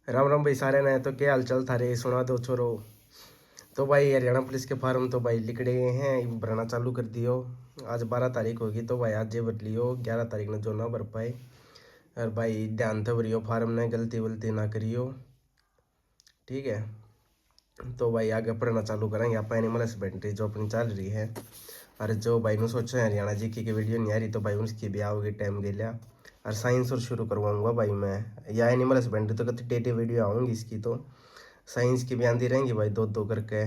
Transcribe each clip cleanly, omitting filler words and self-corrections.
राम राम भाई सारे ने। तो क्या हाल चाल थारे, सुना दो छोरो। तो भाई हरियाणा पुलिस के फार्म तो भाई लिख गए हैं, भरना चालू कर दियो। आज 12 तारीख होगी तो भाई आज ये भर लियो, 11 तारीख ने जो ना भर पाए। और भाई ध्यान से भरियो फार्म ने, गलती वलती ना करियो, ठीक है। तो भाई आगे पढ़ना चालू करेंगे आप। एनिमल हस्बेंड्री जो अपनी चल रही है, और जो भाई ने सोचा है हरियाणा जी की वीडियो नहीं आ रही तो भाई उसकी भी आओगी टाइम गेलिया। और साइंस और शुरू करवाऊंगा भाई मैं, या एनिमल हस्बेंड्री तो कति डेली वीडियो आऊँगी इसकी। तो साइंस की भी आती रहेंगी भाई, दो दो करके।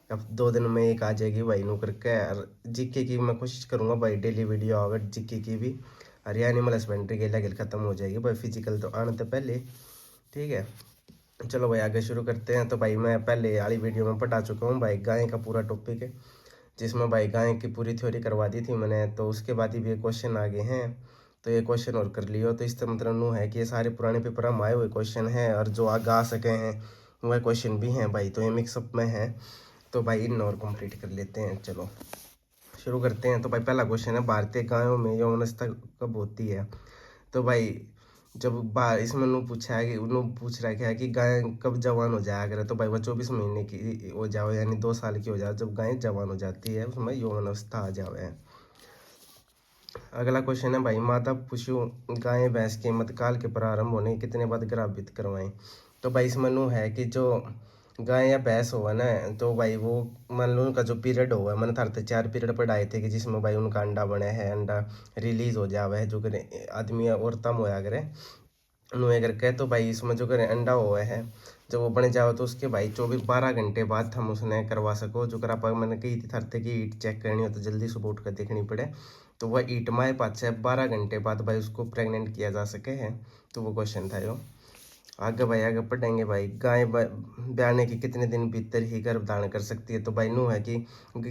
अब 2 दिन में एक आ जाएगी भाई नू करके। और जीके की मैं कोशिश करूँगा भाई डेली वीडियो आवे जीके की भी। और ये एनिमल हस्बेंड्री गेला गेल खत्म हो जाएगी भाई, फिजिकल तो आने तो पहले, ठीक है। चलो भाई आगे शुरू करते हैं। तो भाई मैं पहले वाली वीडियो में पढ़ा चुका हूँ भाई गाय का पूरा टॉपिक है, जिसमें भाई गाय की पूरी थ्योरी करवा दी थी मैंने। तो उसके बाद ही भी क्वेश्चन आ गए हैं, तो ये क्वेश्चन और कर लियो। तो इसका मतलब नू है कि ये सारे पुराने पेपर में आए हुए क्वेश्चन हैं, और जो आगे आ सके हैं वह क्वेश्चन भी हैं भाई। तो ये मिक्सअप में है, तो भाई इन और कंप्लीट कर लेते हैं। चलो शुरू करते हैं। तो भाई पहला क्वेश्चन है, भारतीय गायों में यौनावस्था कब होती है। तो भाई जब इसमें उन्होंने पूछा है कि उन्होंने पूछ रखा है कि गाय कब जवान हो जाया करे। तो भाई वह 24 महीने की हो जाओ, यानी 2 साल की हो जाए जब गाय जवान हो जाती है, उसमें यौन अवस्था आ जावे। अगला क्वेश्चन है भाई, माता पशु गाय भैंस के मतकाल के प्रारंभ होने के कितने बाद गर्भापित करवाएं। तो भाई इसमें नु है कि जो गाय या भैंस हुआ ना, तो भाई वो मान लो उनका जो पीरियड हुआ, मैंने थारते 4 पीरियड पढ़ाए थे कि जिसमें भाई उनका अंडा बने है, अंडा रिलीज हो जावे है, जो करे आदमी औरतम होया करे नुए करके। तो भाई इसमें जो करे अंडा हुआ है, जब वो बन जाओ तो उसके भाई 24-12 घंटे बाद हम उसने करवा सको। जो करा पर मैंने कही थी थरते की ईट चेक करनी हो तो जल्दी सुबह उठ कर देखनी पड़े, तो वह ईट माए पाछे 12 घंटे बाद भाई उसको प्रेग्नेंट किया जा सके है। तो वो क्वेश्चन था यो। आगे भाई आगे पढ़ेंगे भाई, गाय ब्याने के कितने दिन भीतर ही गर्भ धारण कर सकती है। तो भाई नु है कि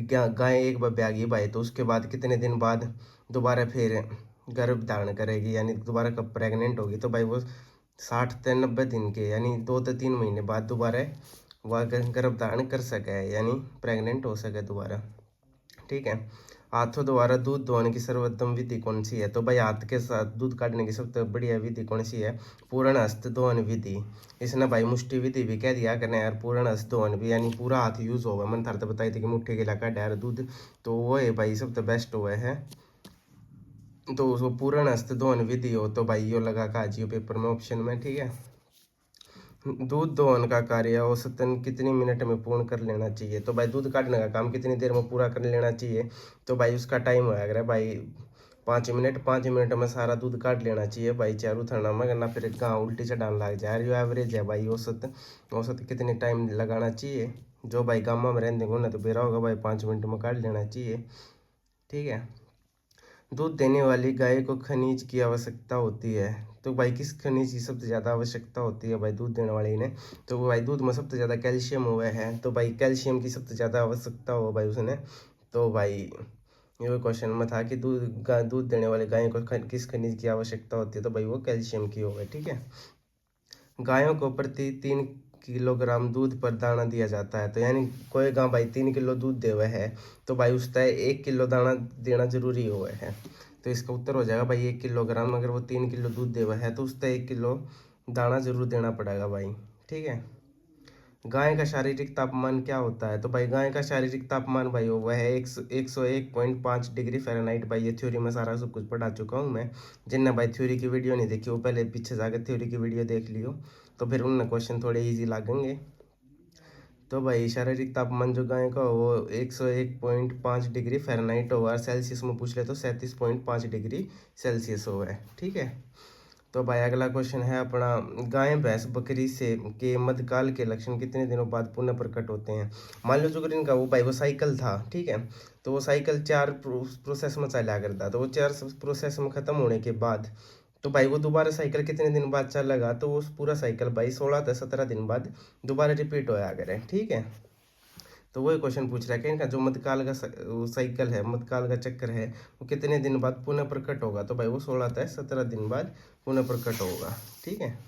गाय एक बार ब्यागी भाई तो उसके बाद कितने दिन बाद दोबारा फिर गर्भ धारण करेगी, यानी दोबारा कब प्रेग्नेंट होगी। तो भाई वो 60 से 90 दिन के, यानी 2 से 3 महीने बाद दोबारा वह गर्भ धारण कर सके, यानी प्रेग्नेंट हो सके दोबारा, ठीक है। हाथों द्वारा दूध दोहने की सर्वोत्तम विधि कौन सी है। तो भाई हाथ के साथ दूध काटने की सबसे बढ़िया विधि कौन सी है, पूर्ण हस्त दोहन विधि। इसने भाई मुष्टि विधि भी कह दिया करना यार, पूर्ण हस्त दोहन भी, यानी पूरा हाथ यूज होगा। मैंने थारते बताई थी कि मुट्ठी के इलाका डायर दूध, तो वो है भाई सबसे बेस्ट हुआ है। तो उसको पूर्ण हस्त दोहन विधि हो तो भाई यो लगा काजियो पेपर में ऑप्शन में, ठीक है। दूध दोहन का कार्य औसतन कितनी मिनट में पूर्ण कर लेना चाहिए। तो भाई दूध काटने का काम कितनी देर में पूरा कर लेना चाहिए। तो भाई उसका टाइम होया करे भाई 5 मिनट। 5 मिनट में सारा दूध काट लेना चाहिए भाई, चारू थरना में करना, फिर गाँव उल्टी चढ़ान लग जाए। जो एवरेज है भाई औसत, औसत कितने टाइम लगाना चाहिए। जो भाई गाँव में रहने देंगे ना तो बेरा होगा भाई 5 मिनट में काट लेना चाहिए, ठीक है। दूध देने वाली गाय को खनिज की आवश्यकता होती है। तो भाई किस खनिज की सबसे ज़्यादा आवश्यकता होती है भाई दूध देने वाली ने। तो भाई दूध में सबसे ज़्यादा कैल्शियम हुआ है, तो भाई कैल्शियम की सबसे ज़्यादा आवश्यकता हो भाई उसने। तो भाई ये क्वेश्चन में था कि दूध देने वाली गाय को किस खनिज की आवश्यकता होती है। तो भाई वो कैल्शियम की होगा, ठीक है। गायों को प्रति 3 किलोग्राम दूध पर दाना दिया जाता है। तो यानी कोई गाँव भाई 3 किलो दूध दे हुआ है, तो भाई उसका 1 किलो दाना देना जरूरी हुआ है। तो इसका उत्तर हो जाएगा भाई 1 किलोग्राम। अगर वो 3 किलो दूध दे हुआ है तो उसका 1 किलो दाना जरूर देना पड़ेगा भाई, ठीक है। गाय का शारीरिक तापमान क्या होता है। तो भाई गाय का शारीरिक तापमान भाई वह है 101.5 डिग्री फ़ारेनहाइट। भाई ये थ्योरी में सारा सब कुछ पढ़ा चुका हूँ मैं। जिनने भाई थ्योरी की वीडियो नहीं देखी वो पहले पीछे जाकर थ्योरी की वीडियो देख लियो, तो फिर उनने क्वेश्चन थोड़े इजी लागेंगे। तो भाई शारीरिक तापमान जो गाय का वो 101.5 डिग्री फ़ारेनहाइट होगा, सेल्सियस में पूछ ले तो 37.5 डिग्री सेल्सियस होगा, ठीक है। तो भाई अगला क्वेश्चन है अपना, गाय भैंस बकरी से के मध्यकाल के लक्षण कितने दिनों बाद पुनः प्रकट होते हैं। मान लो जो इनका वो भाई वो साइकिल था, ठीक है। तो वो साइकिल 4 प्रोसेस में चला करता, तो वो 4 प्रोसेस में खत्म होने के बाद तो भाई वो दोबारा साइकिल कितने दिन बाद चलेगा। तो वो पूरा साइकिल भाई 16 से 17 दिन बाद दोबारा रिपीट होया करे, ठीक है। तो वही क्वेश्चन पूछ रहा है कि इनका जो मध्यकाल का वो साइकिल है, मध्यकाल का चक्कर है, वो कितने दिन बाद पुनः प्रकट होगा। तो भाई वो 16 से 17 दिन बाद पुनः प्रकट होगा, ठीक है।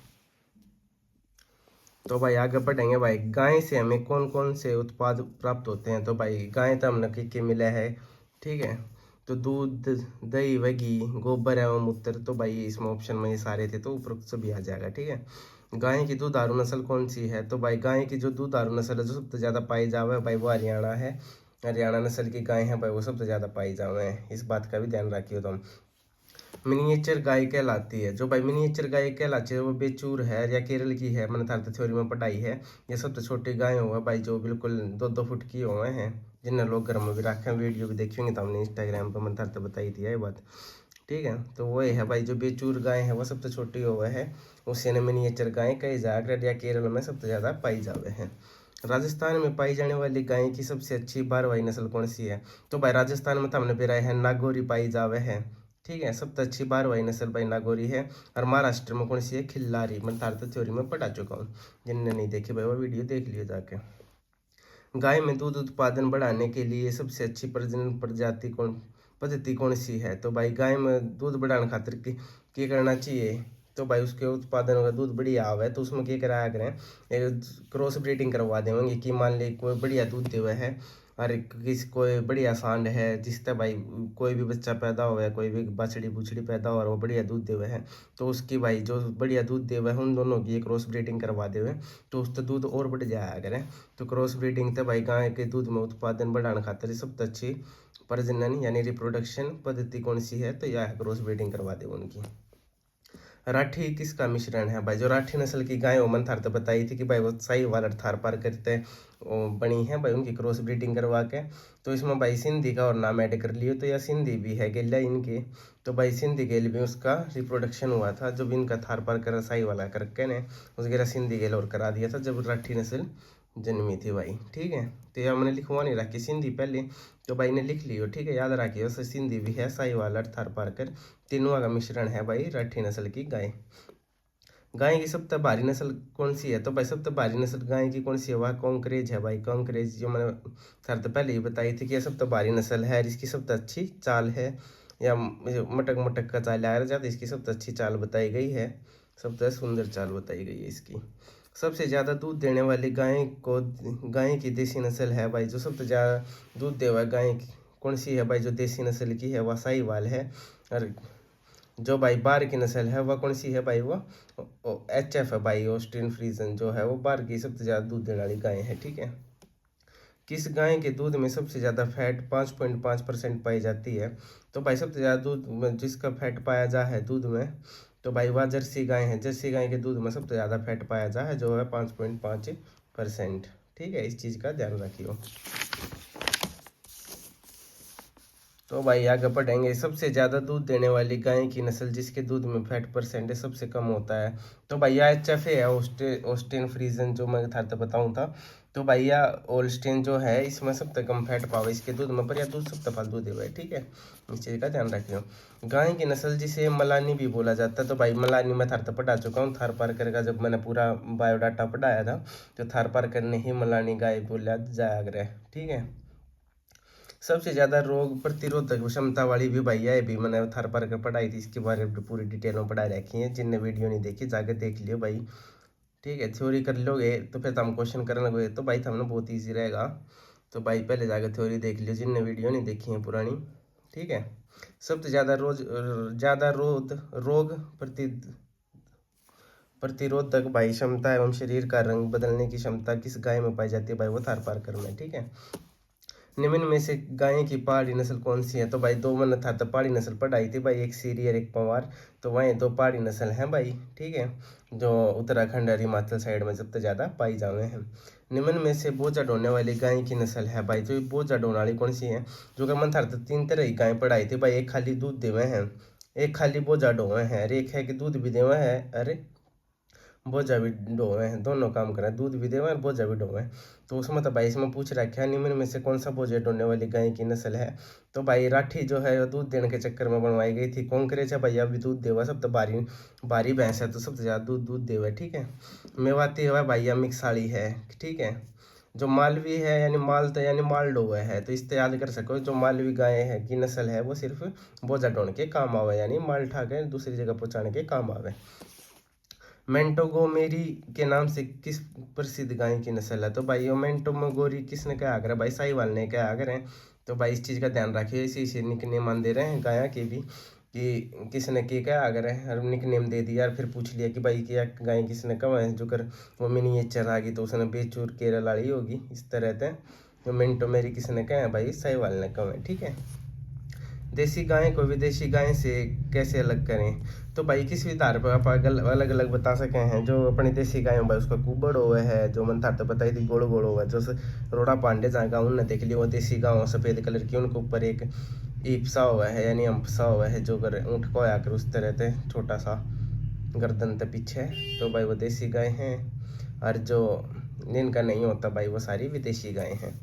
तो भाई आगे बढ़ेंगे भाई, गाय से हमें कौन कौन से उत्पाद प्राप्त होते हैं। तो भाई गाय तो हमने के मिला है, ठीक है। तो दूध, दही व घी, गोबर एवं मूत्र, तो भाई इसमें ऑप्शन में ये सारे थे, तो उपरोक्त सभी आ जाएगा। ठीक है। गाय की दुधारू नस्ल कौन सी है? तो भाई गाय की जो दुधारू नस्ल है जो सबसे ज़्यादा पाई जावे भाई वो हरियाणा है। हरियाणा नस्ल की गाय है भाई वो सबसे ज़्यादा पाई जावे हैं, इस बात का भी ध्यान रखियो तुम। मिनिएचर गाय कहलाती है, जो भाई मिनिएचर गाय कहलाती है वो बेचूर है या केरल की है, मैंने थारते थ्योरी में पढ़ाई है। ये सबसे छोटी गाय हुआ भाई जो बिल्कुल 2-2 फुट की हुए हैं, जिन्हें लोग घर में भी रखे हैं, वीडियो भी देखेंगे तो हमने इंस्टाग्राम पर मैंने थारते बताई थी ये बात। ठीक है। तो वो है भाई जो बेचूर गाय है वो सबसे छोटी हुआ है, उसे ने मिनिएचर गाय कही जाकर या केरल में सबसे ज़्यादा पाई जावे हैं। राजस्थान में पाई जाने वाली गाय की सबसे अच्छी भारवाही नस्ल कौन सी है? तो भाई राजस्थान में तो हमने भी है नागौरी पाई जावे है। ठीक है। सबसे अच्छी भारवाही नस्ल भाई नागौरी है। और महाराष्ट्र में कौन सी है? खिल्लारी। मैं तारत थ्योरी में पढ़ा चुका हूँ, जिनने नहीं देखी भाई वो वीडियो देख लियो जाके। गाय में दूध उत्पादन बढ़ाने के लिए सबसे अच्छी प्रजनन प्रजाति कौन पद्धति कौन सी है? तो भाई गाय में दूध बढ़ाने खातिर क्या करना चाहिए? तो भाई उसके उत्पादन अगर दूध बढ़िया आवे तो उसमें क्या कराया करें, एक क्रॉस ब्रीडिंग करवा देंगे कि मान ली कोई बढ़िया दूध देवे है और किसी कोई बढ़िया सांड है जिससे भाई कोई भी बच्चा पैदा हुआ है, कोई भी बछड़ी बुछड़ी पैदा हुआ है वो बढ़िया दूध देवे है, तो उसकी भाई जो बढ़िया दूध देवे है उन दोनों की क्रॉस ब्रीडिंग करवा देवे तो उससे दूध और बढ़ जाया करें। तो क्रॉस ब्रीडिंग तो भाई गाय के दूध में उत्पादन बढ़ाने खातिर सबसे अच्छी प्रजनन यानी रिप्रोडक्शन पद्धति कौन सी है? तो यह क्रॉस ब्रीडिंग करवा दे उनकी। राठी किसका मिश्रण है? भाई जो राठी नस्ल की गाय ओमन थार तो बताई थी कि भाई वो सही वाला थार पार करते बनी है भाई उनकी क्रॉस ब्रीडिंग करवा के। तो इसमें भाई सिंधी का और नाम ऐड कर लियो तो यह सिंधी भी है गेला इनके। तो भाई सिंधी गेल भी उसका रिप्रोडक्शन हुआ था जब इनका थार पार कर सही वाला करके ने उसके सिंधी गेल और करा दिया था जब राठी नस्ल जन्मी थी भाई। ठीक है। तो ये हमने लिखवा नहीं रखी सिंधी पहले, तो भाई ने लिख लियो। ठीक है। याद रखियो सिंधी भी है साहिवाल और थार पारकर, तीनों का मिश्रण है भाई राठी नस्ल की गाय। गाय की सबसे भारी नस्ल कौन सी है? तो भाई सबसे भारी नस्ल गाय की कौन सी है? वह कॉन्करेज है भाई। कॉन्करेज जो मैंने थार तो पहले ही बताई थी कि यह सबसे भारी नस्ल है, इसकी सबसे अच्छी चाल है या मटक मटक का चाल आया जाता, इसकी सबसे अच्छी चाल बताई गई है, सबसे सुंदर चाल बताई गई है इसकी। सबसे ज़्यादा दूध देने वाली गाय की देसी नस्ल है भाई, जो सबसे ज़्यादा दूध देवा गाय कौन सी है भाई? जो देसी नस्ल की है वह साहिवाल है। और जो भाई बार की नस्ल है वह कौन सी है भाई? वो HF है भाई, ऑस्ट्रियन फ्रीजन जो है वो बार की सबसे ज़्यादा दूध देने वाली गाय है। ठीक है। किस गाय के दूध में सबसे ज़्यादा फैट 5.5% पाई जाती है? तो भाई सबसे ज़्यादा दूध में जिसका फैट पाया जा है दूध में, तो भाई वह जर्सी गाय है। जर्सी गाय के दूध में सबसे ज़्यादा फैट पाया जा है जो है 5.5%। ठीक है। इस चीज़ का ध्यान रखियो। तो भाई आगे पढ़ेंगे सबसे ज़्यादा दूध देने वाली गाय की नस्ल जिसके दूध में फैट परसेंटेज सबसे कम होता है। तो भैया HF है ऑस्टिन फ्रीजन जो मैं था तो बताऊँ था। तो भैया ओल्स्टेन जो है इसमें सबसे कम फैट पावा इसके दूध में, पर यह दूध सबसे फालतू दे हुआ है। ठीक है। इस चीज़ का ध्यान रखियो। गाय की नस्ल जिसे मलानी भी बोला जाता है, तो भाई मलानी मैं थार तो पढ़ा चुका हूँ, थार पारकर का जब मैंने पूरा बायोडाटा पढ़ाया था तो थार पारकर ने ही मलानी गाय बोला जाया करे। ठीक है। सबसे ज्यादा रोग प्रतिरोधक क्षमता वाली भी भैया है भी मैंने थार पार कर पढ़ाई थी, इसके बारे में पूरी डिटेल में पढ़ाई रखी है, जिनने वीडियो नहीं देखी जाके देख लियो भाई। ठीक है। थ्योरी कर लोगे तो फिर हम क्वेश्चन करने लगे तो भाई हमने बहुत ईजी रहेगा, तो भाई पहले जाकर थ्योरी देख लियो जिनने वीडियो नहीं देखी है पुरानी। ठीक है। सबसे ज्यादा रोग प्रतिरोधक भाई क्षमता एवं शरीर का रंग बदलने की क्षमता किस गाय में पाई जाती है भाई? वो थार पार करना है। ठीक है। निम्न में से गाय की पहाड़ी नस्ल कौन सी है? तो भाई दो मैंने था तो पहाड़ी नस्ल पढ़ाई थी भाई, एक सीरी और एक पंवार, तो वही दो पहाड़ी नस्ल हैं भाई। ठीक है। जो उत्तराखंड और हिमाचल साइड में सबसे ज़्यादा पाई जावे हैं। निम्न में से बोझा ढोने वाली गाय की नस्ल है भाई, तो ये बोझा ढोने वाली कौन सी है? जो कि मैं था तो 3 तरह की गाय पढ़ाई थी भाई, एक खाली दूध देवे हैं, एक खाली बोझा ढोवे हैं, और एक है कि दूध भी देवे है अरे बोझा भी ढोवे हैं, दोनों काम करें, दूध भी देवे और बोझा भी ढोवे। तो उसमें तो भाई इसमें पूछ रखा है निम्न में से कौन सा बोझा ढोने वाली गाय की नस्ल है? तो भाई राठी जो है वो दूध देने के चक्कर में बनवाई गई थी। कॉन्करेज है भैया भी दूध देवा, सब तो भारी भारी भैंस है तो सबसे ज़्यादा दूध देवे। ठीक है। मेवाती है भैया मिक्साली है। ठीक है। जो मालवी है यानी मालता यानी मालडो है, तो इससे याद कर सको जो मालवी गाय है की नस्ल है वो सिर्फ बोझा ढोने के काम आवे यानी माल ठा के दूसरी जगह पहुँचाने के काम आवे। मेंटोगोमेरी के नाम से किस प्रसिद्ध गाय की नस्ल है? तो भाई यो मेंटोगोमेरी किसने कहा अगर भाई साहिवाल ने कहा अगर है, तो भाई इस चीज़ का ध्यान रखिए, इसी से निक नेम मान दे रहे हैं गाया के भी कि किसने के क्या अगर है और निक नेम दे दिया, और फिर पूछ लिया कि भाई क्या गाय किसने कब है जो कर वो मिनिएचर आ गई तो उसने बेचूर केरल लाड़ी होगी इस तरह से। तो मिनटो मेरी किसने कहा है भाई साहिवाल ने कहा है, ठीक है। देसी गाय को विदेशी गाय से कैसे अलग करें, तो भाई किसी भी आधार पर आप अलग अलग बता सके हैं। जो अपनी देसी गाय भाई उसका कुबड़ हुआ है, जो मन था तो बताई थी गोड़ गोड़ हुआ, जो रोड़ा पांडे जहाँ गाँव ने देख लिया वो देसी गाँव सफ़ेद कलर की, उनके ऊपर एक ईपसा हुआ है यानी अम्पसा हुआ है जो कर ऊँट को आकर उस तरह से छोटा सा गर्दन के पीछे, तो भाई वो देसी गाय हैं। और जो जिनका नहीं होता भाई वो सारी विदेशी गाय हैं।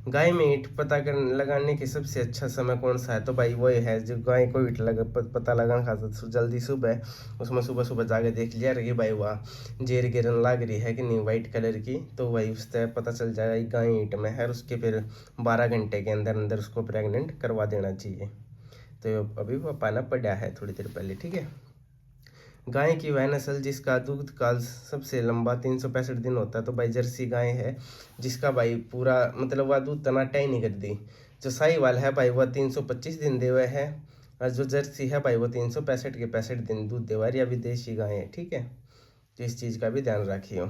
गाय में ईंट पता कर लगाने के सबसे अच्छा समय कौन सा है, तो भाई वही है जो गाय को ईंट पता लगाना खाता तो जल्दी सुबह उसमें सुबह सुबह जाके देख लिया रही भाई वाह जेर गिरन लग रही है कि नहीं वाइट कलर की, तो वही उससे पता चल जाएगा कि गाय ईंट में है, और उसके फिर 12 घंटे के अंदर अंदर उसको प्रेग्नेंट करवा देना चाहिए। तो अभी वो पाना पड़ा है थोड़ी देर पहले, ठीक है। गाय की वह नस्ल जिसका दूध काल सबसे लंबा 365 दिन होता है, तो भाई जर्सी गाय है जिसका भाई पूरा मतलब वह दूध तनाटा ही नहीं कर दी। जो साहीवाल है भाई वह 325 दिन दे हुए है, और जो जर्सी है भाई वो 365 के 65 दिन दूध दे हुआ है, या विदेशी गाय है, ठीक है। तो इस चीज़ का भी ध्यान रखियो।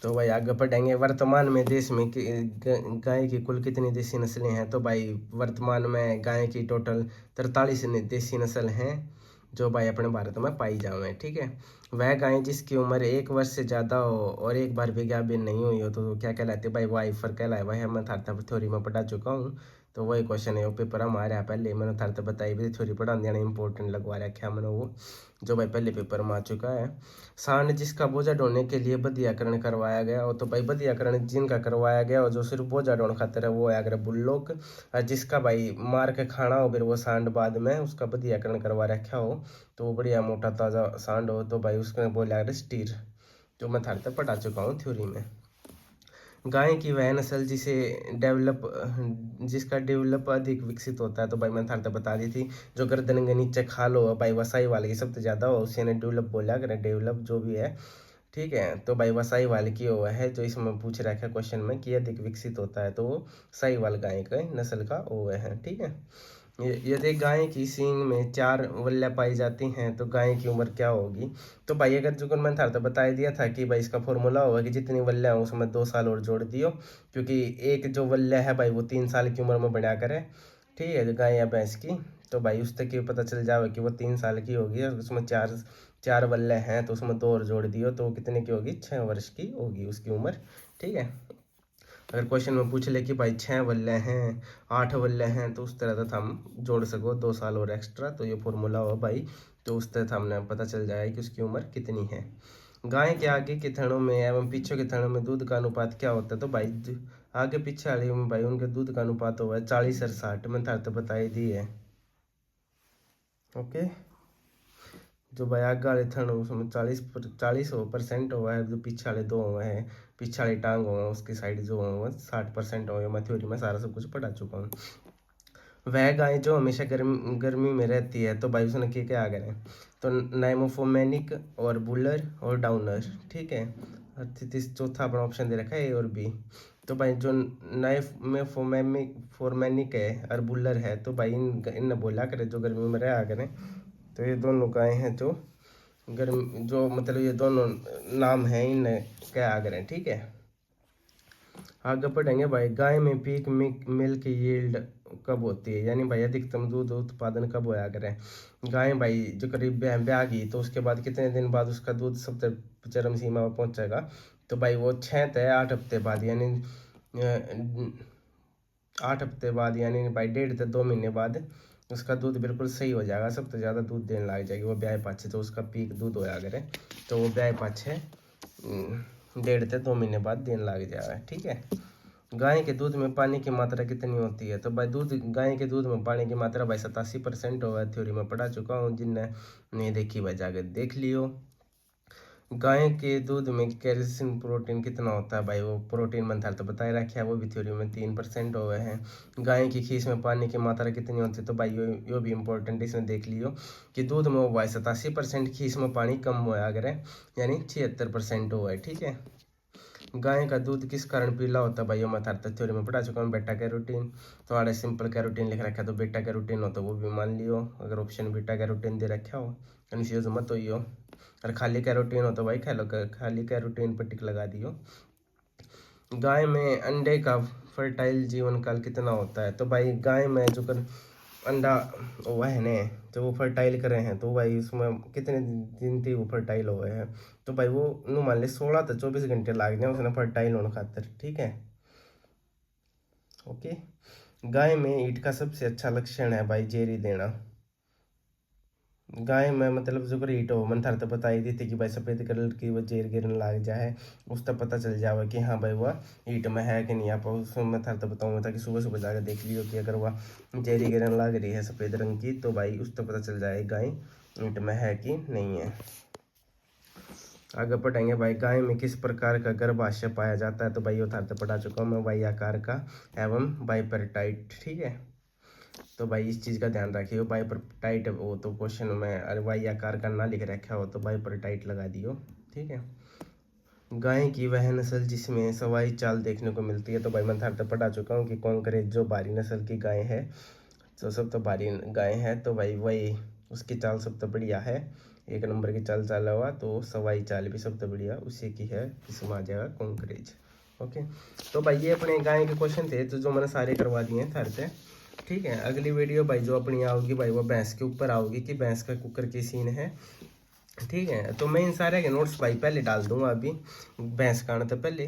तो भाई आगे बढ़ेंगे, वर्तमान में देश में गाय की कुल कितनी देसी नस्लें हैं, तो भाई वर्तमान में गाय की टोटल 43 देसी नस्ल हैं जो भाई अपने भारत में पाई जाए, ठीक है। वह गाय जिसकी उम्र 1 वर्ष से ज़्यादा हो और एक बार भी गाभिन नहीं हुई हो तो क्या कहलाती है भाई, वो आइफर कहलाए। वह मैं थारता थ्योरी में पढ़ा चुका हूँ, तो वही क्वेश्चन है वो पेपर हमारे यहाँ पहले मैंने थारता बताई भी थ्योरी पढ़ा देना इंपॉर्टेंट लगवा रखा मैंने वो, जो भाई पहले पेपर में आ चुका है। सांड जिसका बोझा ढोने के लिए बधियाकरण करवाया गया हो, तो भाई बधियाकरण जिनका करवाया गया हो जो सिर्फ बोझा ढोने खातिर है वो है अगर बुल्लोक, और जिसका भाई मार के खाना हो फिर वो सांड बाद में उसका बधियाकरण करवा रखा हो तो वो बढ़िया मोटा ताज़ा सांड हो तो भाई उसको बोला अगर स्टीर, जो मैं थारते पढ़ा चुका हूँ थ्योरी में। गाय की वह नस्ल जिसका डेवलप अधिक विकसित होता है, तो भाई मैंने थारते बता दी थी। जो गर्दन के नीचे खाल हो भाई वसाई वाले की सबसे ज़्यादा हो उसी ने डेवलप बोला करें, डेवलप जो भी है, ठीक है। तो भाई वह वाले की हुआ है जो इसमें पूछ रखा है क्वेश्चन में कि अधिक विकसित होता है, तो वो साहीवाल गाय का नस्ल का वो है, ठीक है। यदि गाय की सींग में 4 वल्ल्या पाई जाती हैं तो गाय की उम्र क्या होगी, तो भाई अगर जो मैंने था तो बता दिया था कि भाई इसका फॉर्मूला होगा कि जितनी वल्ल्या हो उसमें 2 साल और जोड़ दियो, क्योंकि एक जो वल्ल्या है भाई वो 3 साल की उम्र में बढ़ा करे, ठीक है, गाय या भैंस की, तो भाई उस तक की पता चल जाएगा कि वो 3 साल की होगी, और उसमें चार चार वल्ले हैं तो उसमें 2 और जोड़ दियो तो वो कितने की होगी, 6 वर्ष की होगी उसकी उम्र, ठीक है। अगर क्वेश्चन में पूछ ले कि भाई 6 वल्ले हैं 8 वल्ले हैं तो उस तरह से हम जोड़ सको 2 साल और एक्स्ट्रा, तो ये फॉर्मूला हो भाई, तो उस तरह से हमने पता चल जाएगा कि उसकी उम्र कितनी है। गाय के आगे के थनों में एवं पीछे के थनों में दूध का अनुपात क्या होता है, तो भाई आगे पीछे वाली में भाई उनके दूध का अनुपात हुआ है 40 और 60 में था तो बताई दी है, ओके। जो भाई आगे वाले थन उसमें 40% हुआ है, जो पीछे वाले 2 हुए हैं, पीछे वाली टांग हुआ उसकी साइड जो हुआ 60% हुआ, मैं थ्योरी में सारा सब कुछ पढ़ा चुका हूँ। वह गाय जो हमेशा गर्मी में रहती है, तो भाई उसने क्या करें, तो नाइमोफोमेनिक और बुलर और डाउनर, ठीक है। और चौथा अपना ऑप्शन दे रखा है ए और बी, तो भाई जो नाइफ में फोर्मेनिक है और बुलर है, तो भाई इन बोला करें जो गर्मी में रहा करें, तो ये दोनों गाय हैं जो गर्म जो मतलब ये दोनों नाम हैं इन क्या आ गए, ठीक है। आगे बढ़ेंगे भाई, गाय में पीक मिल्क यील्ड कब होती है, यानी भाई अधिकतम दूध उत्पादन कब होया करे। गाय भाई जो करीब ब्याह गई तो उसके बाद कितने दिन बाद उसका दूध सबसे चरम सीमा पर पहुंचेगा, तो भाई वो 6 से 8 हफ्ते बाद, यानी 8 हफ्ते बाद, यानी भाई 1.5 से 2 महीने बाद उसका दूध बिल्कुल सही हो जाएगा, सबसे ज़्यादा दूध देने लग जाएगी वो ब्याह पाछे, तो उसका पीक दूध होया करे, तो वो ब्याह पाछे 1.5 से 2 महीने बाद देने लग जाएगा, ठीक है। गाय के दूध में पानी की मात्रा कितनी होती है, तो भाई गाय के दूध में पानी की मात्रा भाई 87% होगा, थ्योरी में पढ़ा चुका हूँ, जिनने नहीं देखी भाई जाकर देख लियो। गाय के दूध में कैल्शियम प्रोटीन कितना होता है, भाई वो प्रोटीन मंथार तो बताया रखा है, वो भी थ्योरी में 3% हुए हैं। गाय की खीस में पानी की मात्रा कितनी होती है, तो भाई यो भी इम्पोर्टेंट इसमें देख लियो कि दूध में वो भाई 87%, खीस में पानी कम हुआ अगर है, यानी 76% हुआ है, ठीक है। गाय का दूध किस कारण पीला होता है भाई, मैं थारता थ्योरी में पढ़ा चुका हूँ। बेटा कैरोटीन, तो आड़े सिंपल कैरोटीन लिख रखा है तो बेटा कैरोटीन हो तो वो भी मान लियो। अगर ऑप्शन बेटा कैरोटीन दे रखा हो कंफ्यूज मत होइयो। और खाली कैरोटीन हो तो भाई खाली कैरोटीन पर टिक लगा दियो। गाय में अंडे का फर्टाइल जीवन काल कितना होता है, तो भाई गाय में जो कर अंडा हुआ है ने, तो वो फर्टाइल करे हैं तो भाई उसमें कितने दिन थी वो फर्टाइल हुए हैं, तो भाई वो नु मान ले 16 तो 24 घंटे लाग जाए उसने फर्टाइल होने खातिर, ठीक है। ओके। गाय में ईट का सबसे अच्छा लक्षण है भाई जेरी देना। गाय में मतलब जो हीट हो मन थार तो बताई दी थी कि भाई सफेद कलर की वो जेर गिरने लग जाए, उसका पता चल जावे कि हाँ भाई वह हीट में है कि नहीं। आप उसमें मैं थार तो बताऊंगा ताकि सुबह सुबह जाकर देख लियो कि अगर वह जेरी गिरने लग रही है सफेद रंग की, तो भाई उसका पता चल जाए गाय हीट में है कि नहीं है। आगे पढ़ेंगे भाई गाय में किस प्रकार का गर्भाशय पाया जाता है, तो भाई वो थार तो पढ़ा चुका हूँ मैं, वाई आकार का एवं बाइपर्टाइट, ठीक है। तो भाई इस चीज़ का ध्यान रखिए, बाइपर्टाइट वो तो क्वेश्चन में अरे वाई आकार का ना लिख रखा हो तो बाइपर्टाइट लगा दियो, ठीक है। गाय की वह नस्ल जिसमें सवाई चाल देखने को मिलती है, तो भाई मैं थार तो पढ़ा चुका हूँ कि कांकरेज जो भारी नस्ल की गाय है, तो सब तो भारी गाय है, तो भाई वही उसकी चाल सब तो बढ़िया है, 1 नंबर की चाल चाला हुआ, तो सवाई चाल भी सब तो बढ़िया उसी की है, इसमें आ जाएगा कांकरेज। ओके। तो भाई ये अपने गाय के क्वेश्चन थे तो जो मैंने सारे करवा दिए हैं थार से, ठीक है। अगली वीडियो भाई जो अपनी आओगी भाई वो भैंस के ऊपर आओगी कि भैंस का कुकर की सीन है, ठीक है। तो मैं इन सारे के नोट्स भाई पहले डाल दूंगा, अभी भैंस का आने तो पहले